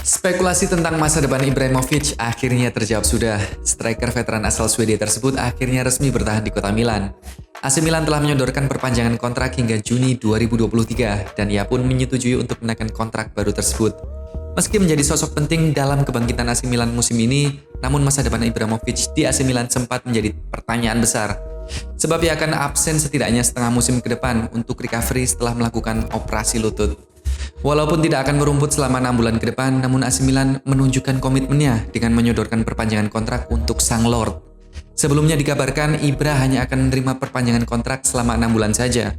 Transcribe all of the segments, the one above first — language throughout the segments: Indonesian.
Spekulasi tentang masa depan Ibrahimovic akhirnya terjawab sudah. Striker veteran asal Swedia tersebut akhirnya resmi bertahan di kota Milan. AC Milan telah menyodorkan perpanjangan kontrak hingga Juni 2023 dan ia pun menyetujui untuk menaikkan kontrak baru tersebut. Meski menjadi sosok penting dalam kebangkitan AC Milan musim ini, namun masa depan Ibrahimovic di AC Milan sempat menjadi pertanyaan besar. Sebab ia akan absen setidaknya setengah musim ke depan untuk recovery setelah melakukan operasi lutut. Walaupun tidak akan merumput selama 6 bulan ke depan, namun AC Milan menunjukkan komitmennya dengan menyodorkan perpanjangan kontrak untuk sang Lord. Sebelumnya dikabarkan Ibra hanya akan menerima perpanjangan kontrak selama 6 bulan saja.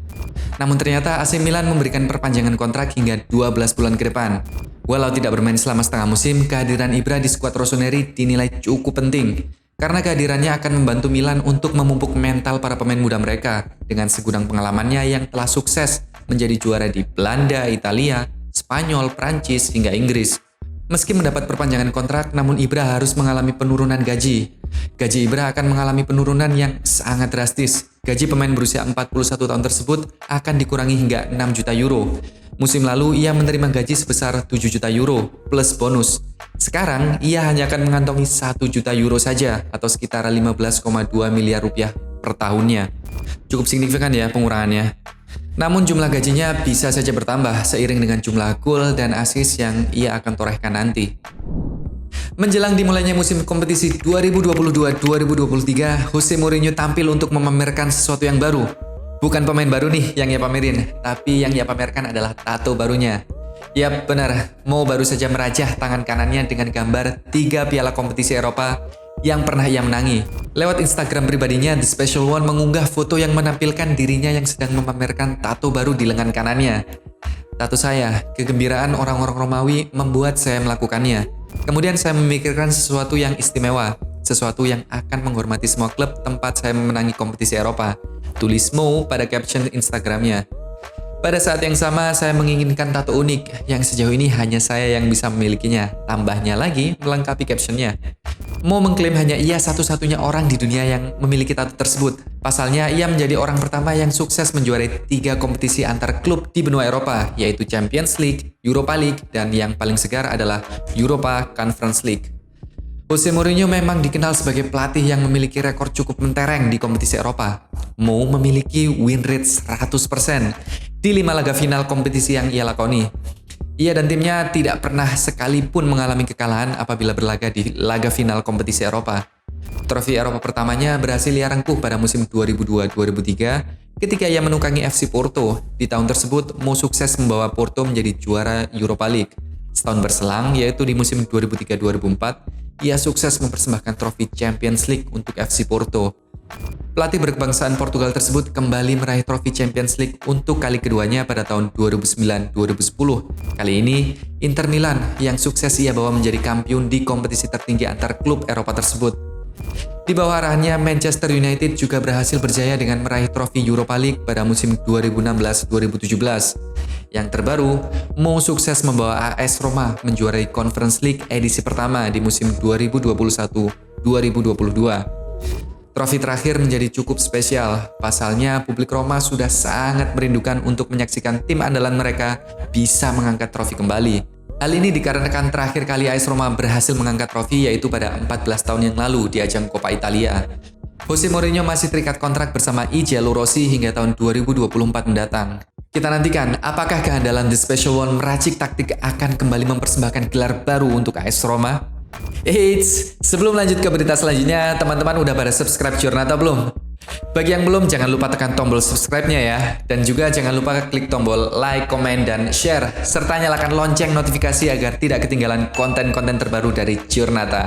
Namun ternyata AC Milan memberikan perpanjangan kontrak hingga 12 bulan ke depan. Walau tidak bermain selama setengah musim, kehadiran Ibra di skuad Rossoneri dinilai cukup penting. Karena kehadirannya akan membantu Milan untuk memupuk mental para pemain muda mereka dengan segudang pengalamannya yang telah sukses menjadi juara di Belanda, Italia, Spanyol, Prancis, hingga Inggris. Meski mendapat perpanjangan kontrak, namun Ibra harus mengalami penurunan gaji. Gaji Ibra akan mengalami penurunan yang sangat drastis. Gaji pemain berusia 41 tahun tersebut akan dikurangi hingga 6 juta euro. Musim lalu ia menerima gaji sebesar 7 juta euro plus bonus. Sekarang ia hanya akan mengantongi 1 juta euro saja atau sekitar 15,2 miliar rupiah per tahunnya. Cukup signifikan ya pengurangannya. Namun jumlah gajinya bisa saja bertambah seiring dengan jumlah gol dan assist yang ia akan torehkan nanti. Menjelang dimulainya musim kompetisi 2022-2023, Jose Mourinho tampil untuk memamerkan sesuatu yang baru. Bukan pemain baru nih yang ia pamerin, tapi yang ia pamerkan adalah tato barunya. Yap, benar, Mo baru saja merajah tangan kanannya dengan gambar 3 piala kompetisi Eropa yang pernah ia menangi. Lewat Instagram pribadinya, The Special One mengunggah foto yang menampilkan dirinya yang sedang memamerkan tato baru di lengan kanannya. Tato saya, kegembiraan orang-orang Romawi membuat saya melakukannya. Kemudian saya memikirkan sesuatu yang istimewa, sesuatu yang akan menghormati semua klub tempat saya memenangi kompetisi Eropa. Tulis Mo pada caption Instagramnya. Pada saat yang sama, saya menginginkan tato unik yang sejauh ini hanya saya yang bisa memilikinya. Tambahnya lagi, melengkapi captionnya. Mo mengklaim hanya ia satu-satunya orang di dunia yang memiliki tato tersebut. Pasalnya, ia menjadi orang pertama yang sukses menjuarai 3 kompetisi antar klub di benua Eropa, yaitu Champions League, Europa League, dan yang paling segar adalah Europa Conference League. Jose Mourinho memang dikenal sebagai pelatih yang memiliki rekor cukup mentereng di kompetisi Eropa. Mo memiliki win rate 100% di 5 laga final kompetisi yang ia lakoni. Ia dan timnya tidak pernah sekalipun mengalami kekalahan apabila berlaga di laga final kompetisi Eropa. Trofi Eropa pertamanya berhasil ia rengkuh pada musim 2002-2003 ketika ia menukangi FC Porto. Di tahun tersebut, Mo sukses membawa Porto menjadi juara Europa League. Setahun berselang, yaitu di musim 2003-2004, ia sukses mempersembahkan trofi Champions League untuk FC Porto. Pelatih berkebangsaan Portugal tersebut kembali meraih trofi Champions League untuk kali keduanya pada tahun 2009-2010. Kali ini, Inter Milan yang sukses ia bawa menjadi kampiun di kompetisi tertinggi antar klub Eropa tersebut. Di bawah arahannya, Manchester United juga berhasil berjaya dengan meraih trofi Europa League pada musim 2016-2017. Yang terbaru, Mo sukses membawa AS Roma menjuarai Conference League edisi pertama di musim 2021-2022. Trofi terakhir menjadi cukup spesial, pasalnya publik Roma sudah sangat merindukan untuk menyaksikan tim andalan mereka bisa mengangkat trofi kembali. Hal ini dikarenakan terakhir kali AS Roma berhasil mengangkat trofi yaitu pada 14 tahun yang lalu di ajang Coppa Italia. Jose Mourinho masih terikat kontrak bersama I Giallorossi hingga tahun 2024 mendatang. Kita nantikan apakah kehandalan The Special One meracik taktik akan kembali mempersembahkan gelar baru untuk AS Roma? Eits, sebelum lanjut ke berita selanjutnya, teman-teman udah pada subscribe Giornata belum? Bagi yang belum, jangan lupa tekan tombol subscribe-nya ya. Dan juga jangan lupa klik tombol like, komen, dan share. Serta nyalakan lonceng notifikasi agar tidak ketinggalan konten-konten terbaru dari Giornata.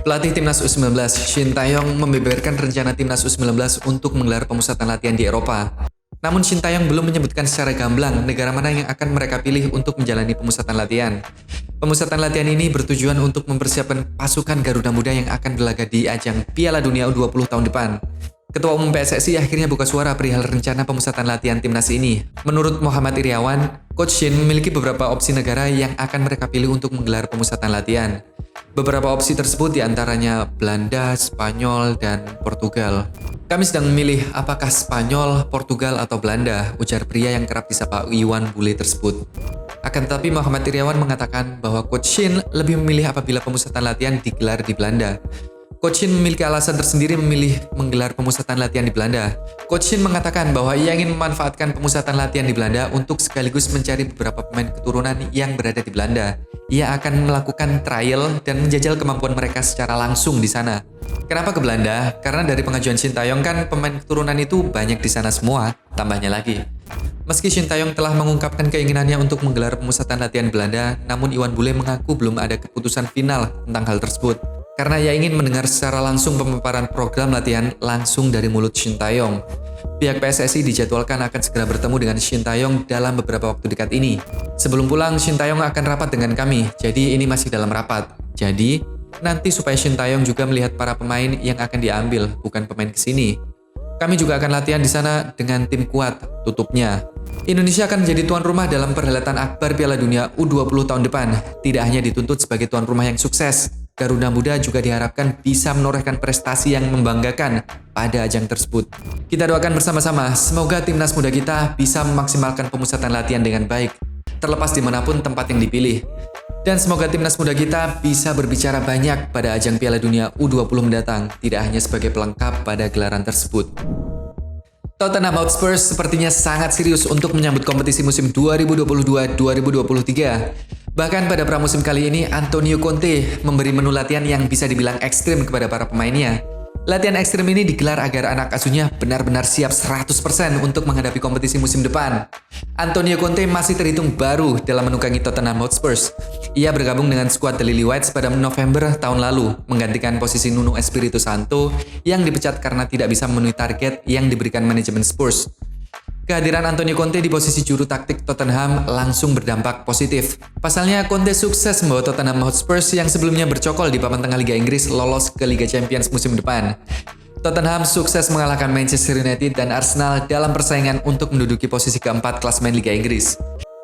Pelatih Timnas U19, Shin Tae-yong membeberkan rencana Timnas U19 untuk menggelar pemusatan latihan di Eropa. Namun Shin Tae-yong belum menyebutkan secara gamblang negara mana yang akan mereka pilih untuk menjalani pemusatan latihan. Pemusatan latihan ini bertujuan untuk mempersiapkan pasukan Garuda Muda yang akan berlaga di ajang Piala Dunia U20 tahun depan. Ketua Umum PSSI akhirnya buka suara perihal rencana pemusatan latihan timnas ini. Menurut Muhammad Iriawan, Coach Shin memiliki beberapa opsi negara yang akan mereka pilih untuk menggelar pemusatan latihan. Beberapa opsi tersebut diantaranya Belanda, Spanyol, dan Portugal. Kami sedang memilih apakah Spanyol, Portugal, atau Belanda, ujar pria yang kerap disapa Iwan Bule tersebut. Akan tetapi Muhammad Iriawan mengatakan bahwa Coach Shin lebih memilih apabila pemusatan latihan digelar di Belanda. Coach Shin memiliki alasan tersendiri memilih menggelar pemusatan latihan di Belanda. Coach Shin mengatakan bahwa ia ingin memanfaatkan pemusatan latihan di Belanda untuk sekaligus mencari beberapa pemain keturunan yang berada di Belanda. Ia akan melakukan trial dan menjajal kemampuan mereka secara langsung di sana. Kenapa ke Belanda? Karena dari pengajuan Shin Taeyong kan pemain keturunan itu banyak di sana semua, tambahnya lagi. Meski Shin Taeyong telah mengungkapkan keinginannya untuk menggelar pemusatan latihan Belanda, namun Iwan Bule mengaku belum ada keputusan final tentang hal tersebut. Karena ia ingin mendengar secara langsung pemaparan program latihan langsung dari mulut Shin Taeyong. Pihak PSSI dijadwalkan akan segera bertemu dengan Shin Taeyong dalam beberapa waktu dekat ini. Sebelum pulang, Shin Taeyong akan rapat dengan kami, jadi ini masih dalam rapat. Jadi, nanti supaya Shin Taeyong juga melihat para pemain yang akan diambil, bukan pemain kesini. Kami juga akan latihan di sana dengan tim kuat, tutupnya. Indonesia akan menjadi tuan rumah dalam perhelatan akbar Piala Dunia U20 tahun depan. Tidak hanya dituntut sebagai tuan rumah yang sukses, Garuda Muda juga diharapkan bisa menorehkan prestasi yang membanggakan pada ajang tersebut. Kita doakan bersama-sama, semoga timnas muda kita bisa memaksimalkan pemusatan latihan dengan baik, terlepas dimanapun tempat yang dipilih. Dan semoga timnas muda kita bisa berbicara banyak pada ajang Piala Dunia U20 mendatang, tidak hanya sebagai pelengkap pada gelaran tersebut. Tottenham Hotspur sepertinya sangat serius untuk menyambut kompetisi musim 2022-2023. Bahkan pada pramusim kali ini, Antonio Conte memberi menu latihan yang bisa dibilang ekstrim kepada para pemainnya. Latihan ekstrim ini digelar agar anak asuhnya benar-benar siap 100% untuk menghadapi kompetisi musim depan. Antonio Conte masih terhitung baru dalam menukangi Tottenham Hotspur. Ia bergabung dengan skuad The Lily-Whites pada November tahun lalu, menggantikan posisi Nuno Espirito Santo yang dipecat karena tidak bisa memenuhi target yang diberikan manajemen Spurs. Kehadiran Antonio Conte di posisi juru taktik Tottenham langsung berdampak positif. Pasalnya, Conte sukses membawa Tottenham Hotspur yang sebelumnya bercokol di papan tengah Liga Inggris lolos ke Liga Champions musim depan. Tottenham sukses mengalahkan Manchester United dan Arsenal dalam persaingan untuk menduduki posisi keempat klasemen Liga Inggris.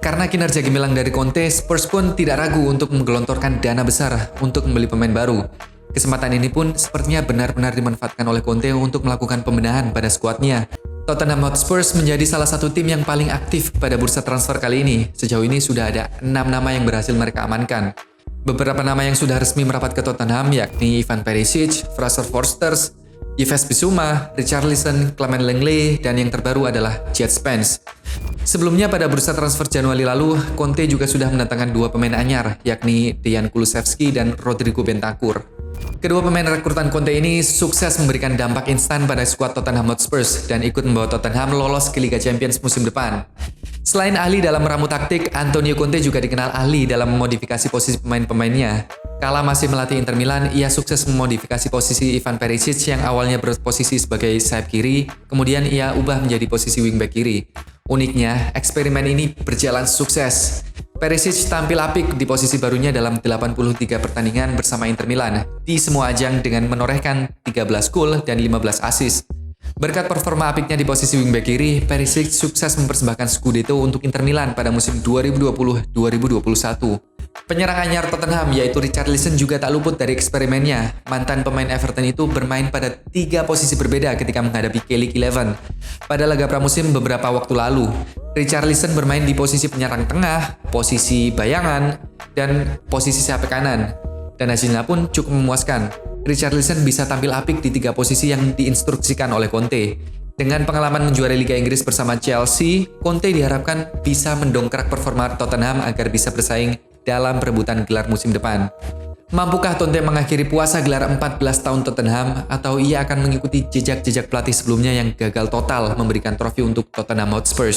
Karena kinerja gemilang dari Conte, Spurs pun tidak ragu untuk menggelontorkan dana besar untuk membeli pemain baru. Kesempatan ini pun sepertinya benar-benar dimanfaatkan oleh Conte untuk melakukan pembenahan pada skuadnya. Tottenham Hotspur menjadi salah satu tim yang paling aktif pada bursa transfer kali ini. Sejauh ini sudah ada 6 nama yang berhasil mereka amankan. Beberapa nama yang sudah resmi merapat ke Tottenham yakni Ivan Perisic, Fraser Forster, Yves Bissouma, Richarlison, Clement Lenglet, dan yang terbaru adalah Jed Spence. Sebelumnya pada bursa transfer Januari lalu, Conte juga sudah mendatangkan 2 pemain anyar yakni Dejan Kulusevski dan Rodrigo Bentancur. Kedua pemain rekrutan Conte ini sukses memberikan dampak instan pada skuad Tottenham Hotspur dan ikut membawa Tottenham lolos ke Liga Champions musim depan. Selain ahli dalam meramu taktik, Antonio Conte juga dikenal ahli dalam memodifikasi posisi pemain-pemainnya. Kala masih melatih Inter Milan, ia sukses memodifikasi posisi Ivan Perisic yang awalnya berposisi sebagai sayap kiri, kemudian ia ubah menjadi posisi wingback kiri. Uniknya, eksperimen ini berjalan sukses. Perisic tampil apik di posisi barunya dalam 83 pertandingan bersama Inter Milan di semua ajang dengan menorehkan 13 gol dan 15 assist. Berkat performa apiknya di posisi wingback kiri, Perisic sukses mempersembahkan Scudetto untuk Inter Milan pada musim 2020-2021. Penyerang anyar Tottenham yaitu Richarlison juga tak luput dari eksperimennya. Mantan pemain Everton itu bermain pada 3 posisi berbeda ketika menghadapi Kelly Eleven. Pada laga pramusim beberapa waktu lalu, Richarlison bermain di posisi penyerang tengah, posisi bayangan, dan posisi sayap kanan. Dan hasilnya pun cukup memuaskan. Richarlison bisa tampil apik di 3 posisi yang diinstruksikan oleh Conte. Dengan pengalaman menjuarai Liga Inggris bersama Chelsea, Conte diharapkan bisa mendongkrak performa Tottenham agar bisa bersaing dalam perebutan gelar musim depan. Mampukah Conte mengakhiri puasa gelar 14 tahun Tottenham atau ia akan mengikuti jejak-jejak pelatih sebelumnya yang gagal total memberikan trofi untuk Tottenham Hotspur?